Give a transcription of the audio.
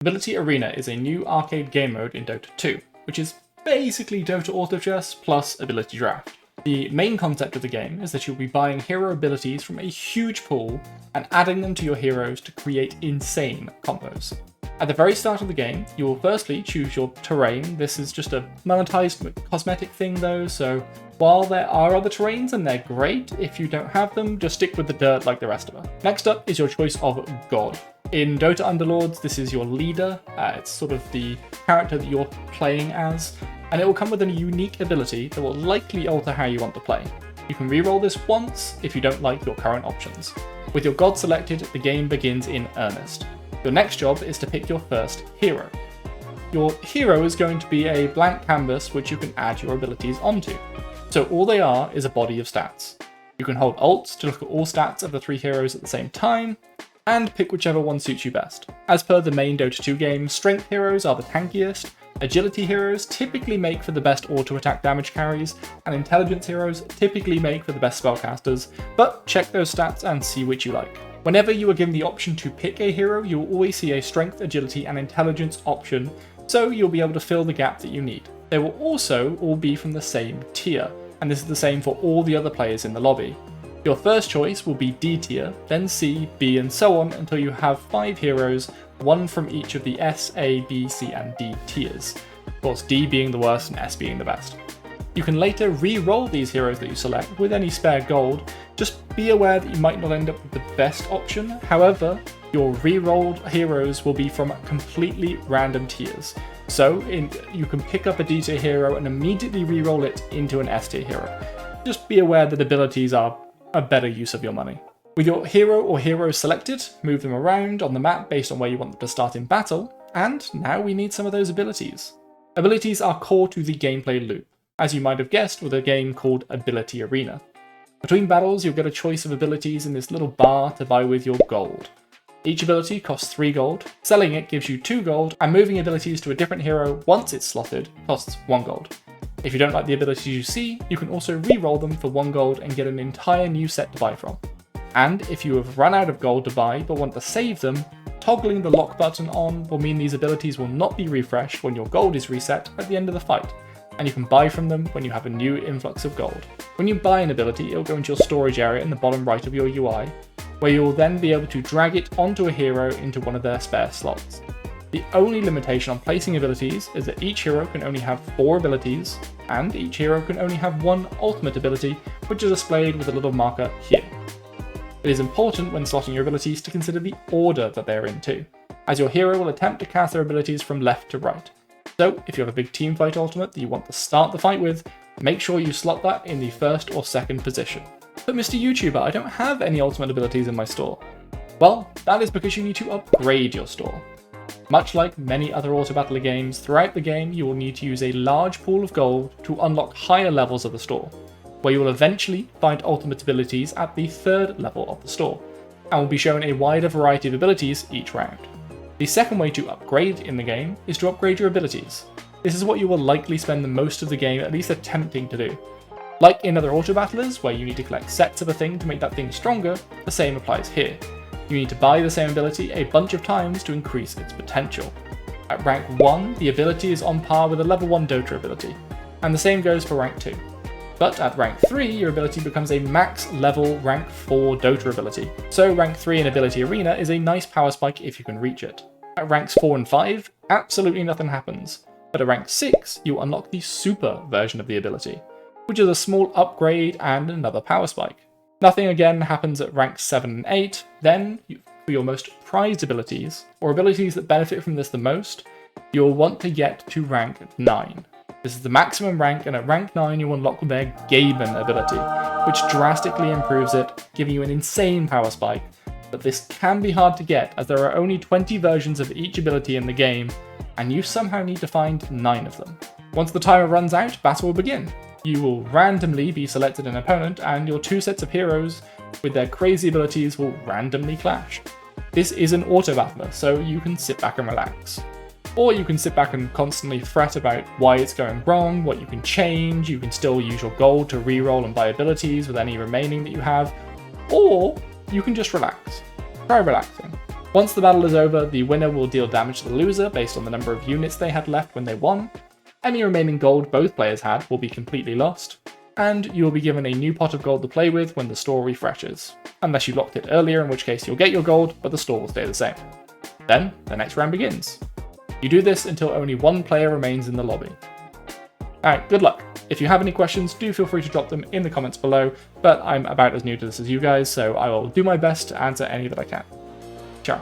Ability Arena is a new arcade game mode in Dota 2, which is basically Dota Autochess plus Ability Draft. The main concept of the game is that you'll be buying hero abilities from a huge pool and adding them to your heroes to create insane combos. At the very start of the game, you will firstly choose your terrain. This is just a monetized cosmetic thing though, so while there are other terrains and they're great, if you don't have them, just stick with the dirt like the rest of us. Next up is your choice of god. In Dota Underlords, this is your leader. It's sort of the character that you're playing as, and it will come with a unique ability that will likely alter how you want to play. You can reroll this once if you don't like your current options. With your god selected, the game begins in earnest. Your next job is to pick your first hero. Your hero is going to be a blank canvas which you can add your abilities onto. So all they are is a body of stats. You can hold Alt to look at all stats of the 3 heroes at the same time, and pick whichever one suits you best. As per the main Dota 2 game, strength heroes are the tankiest, agility heroes typically make for the best auto-attack damage carries, and intelligence heroes typically make for the best spellcasters, but check those stats and see which you like. Whenever you are given the option to pick a hero, you will always see a strength, agility, and intelligence option, so you'll be able to fill the gap that you need. They will also all be from the same tier, and this is the same for all the other players in the lobby. Your first choice will be D tier, then C, B, and so on until you have 5 heroes, 1 from each of the S, A, B, C, and D tiers. Of course, D being the worst and S being the best. You can later re-roll these heroes that you select with any spare gold. Just be aware that you might not end up with the best option. However, your re-rolled heroes will be from completely random tiers. So you can pick up a D tier hero and immediately re-roll it into an S tier hero. Just be aware that abilities are a better use of your money. With your hero or heroes selected, move them around on the map based on where you want them to start in battle, and now we need some of those abilities. Abilities are core to the gameplay loop, as you might have guessed with a game called Ability Arena. Between battles, you'll get a choice of abilities in this little bar to buy with your gold. Each ability costs 3 gold, selling it gives you 2 gold, and moving abilities to a different hero once it's slotted costs 1 gold. If you don't like the abilities you see, you can also re-roll them for 1 gold and get an entire new set to buy from. And if you have run out of gold to buy but want to save them, toggling the lock button on will mean these abilities will not be refreshed when your gold is reset at the end of the fight, and you can buy from them when you have a new influx of gold. When you buy an ability, it will go into your storage area in the bottom right of your UI, where you will then be able to drag it onto a hero into one of their spare slots. The only limitation on placing abilities is that each hero can only have 4 abilities, and each hero can only have 1 ultimate ability, which is displayed with a little marker here. It is important when slotting your abilities to consider the order that they're in too, as your hero will attempt to cast their abilities from left to right. So if you have a big teamfight ultimate that you want to start the fight with, make sure you slot that in the first or second position. But Mr. YouTuber, I don't have any ultimate abilities in my store. Well, that is because you need to upgrade your store. Much like many other auto battler games, throughout the game you will need to use a large pool of gold to unlock higher levels of the store, where you will eventually find ultimate abilities at the 3rd level of the store, and will be shown a wider variety of abilities each round. The second way to upgrade in the game is to upgrade your abilities. This is what you will likely spend the most of the game at least attempting to do. Like in other auto battlers, where you need to collect sets of a thing to make that thing stronger, the same applies here. You need to buy the same ability a bunch of times to increase its potential. At rank 1, the ability is on par with a level 1 Dota ability, and the same goes for rank 2. But at rank 3, your ability becomes a max level rank 4 Dota ability, so rank 3 in Ability Arena is a nice power spike if you can reach it. At ranks 4 and 5, absolutely nothing happens, but at rank 6, you unlock the super version of the ability, which is a small upgrade and another power spike. Nothing again happens at ranks 7 and 8, then, for your most prized abilities, or abilities that benefit from this the most, you'll want to get to rank 9. This is the maximum rank, and at rank 9 you unlock their Gaben ability, which drastically improves it, giving you an insane power spike. But this can be hard to get, as there are only 20 versions of each ability in the game, and you somehow need to find 9 of them. Once the timer runs out, battle will begin. You will randomly be selected an opponent, and your 2 sets of heroes with their crazy abilities will randomly clash. This is an auto battler, so you can sit back and relax. Or you can sit back and constantly fret about why it's going wrong, what you can change, you can still use your gold to reroll and buy abilities with any remaining that you have, or you can just relax. Try relaxing. Once the battle is over, the winner will deal damage to the loser based on the number of units they had left when they won. Any remaining gold both players had will be completely lost, and you will be given a new pot of gold to play with when the store refreshes, unless you locked it earlier, in which case you'll get your gold, but the store will stay the same. Then, the next round begins. You do this until only one player remains in the lobby. Alright, good luck. If you have any questions, do feel free to drop them in the comments below, but I'm about as new to this as you guys, so I will do my best to answer any that I can. Ciao.